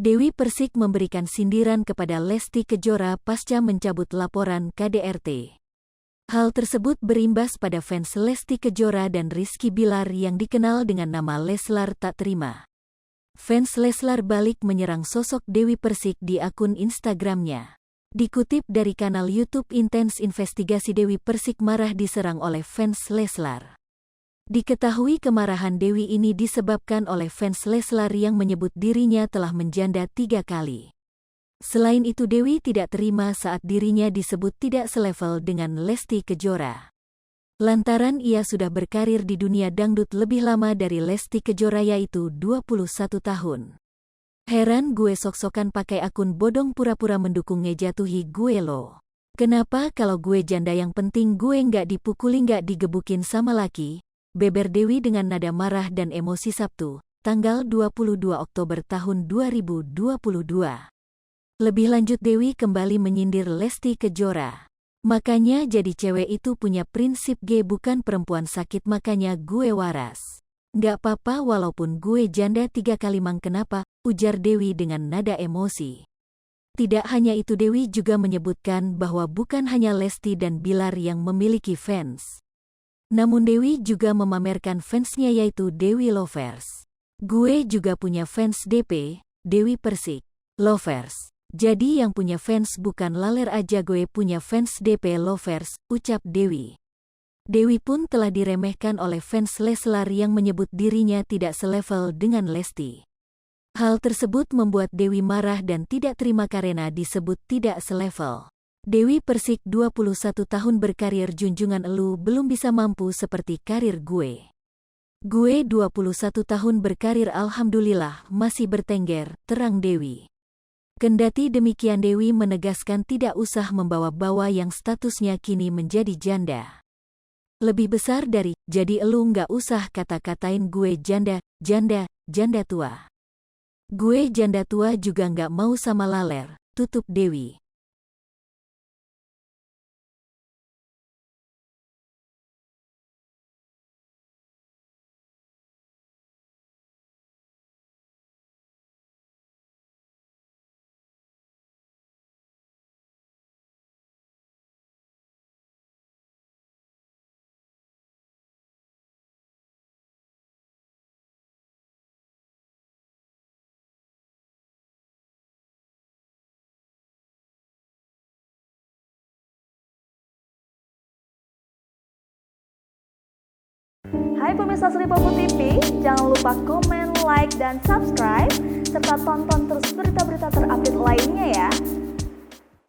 Dewi Persik memberikan sindiran kepada Lesti Kejora pasca mencabut laporan KDRT. Hal tersebut berimbas pada fans Lesti Kejora dan Rizky Bilar yang dikenal dengan nama Leslar tak terima. Fans Leslar balik menyerang sosok Dewi Persik di akun Instagramnya. Dikutip dari kanal YouTube Intens Investigasi, Dewi Persik marah diserang oleh fans Leslar. Diketahui kemarahan Dewi ini disebabkan oleh fans Leslar yang menyebut dirinya telah menjanda 3 kali. Selain itu, Dewi tidak terima saat dirinya disebut tidak selevel dengan Lesti Kejora. Lantaran ia sudah berkarir di dunia dangdut lebih lama dari Lesti Kejora, yaitu 21 tahun. Heran gue sok-sokan pakai akun bodong pura-pura mendukung ngejatuhi gue lo. Kenapa kalau gue janda yang penting gue nggak dipukuli nggak digebukin sama laki? Beber Dewi dengan nada marah dan emosi Sabtu, tanggal 22 Oktober tahun 2022. Lebih lanjut, Dewi kembali menyindir Lesti Kejora. Makanya jadi cewek itu punya prinsip, G bukan perempuan sakit makanya gue waras. Nggak apa-apa walaupun gue janda 3 kali, mang kenapa, ujar Dewi dengan nada emosi. Tidak hanya itu, Dewi juga menyebutkan bahwa bukan hanya Lesti dan Bilar yang memiliki fans. Namun Dewi juga memamerkan fansnya, yaitu Dewi Lovers. Gue juga punya fans DP, Dewi Persik Lovers. Jadi yang punya fans bukan laler aja, gue punya fans DP Lovers, ucap Dewi. Dewi pun telah diremehkan oleh fans Leslar yang menyebut dirinya tidak selevel dengan Lesti. Hal tersebut membuat Dewi marah dan tidak terima karena disebut tidak selevel. Dewi Persik 21 tahun berkarir, junjungan elu belum bisa mampu seperti karir gue. Gue 21 tahun berkarir alhamdulillah masih bertengger, terang Dewi. Kendati demikian, Dewi menegaskan tidak usah membawa-bawa yang statusnya kini menjadi janda. Lebih besar dari jadi elu, nggak usah kata-katain gue janda tua. Gue janda tua juga nggak mau sama laler, tutup Dewi. Hai pemirsa Sri Popo TV, jangan lupa komen, like, dan subscribe, serta tonton terus berita-berita terupdate lainnya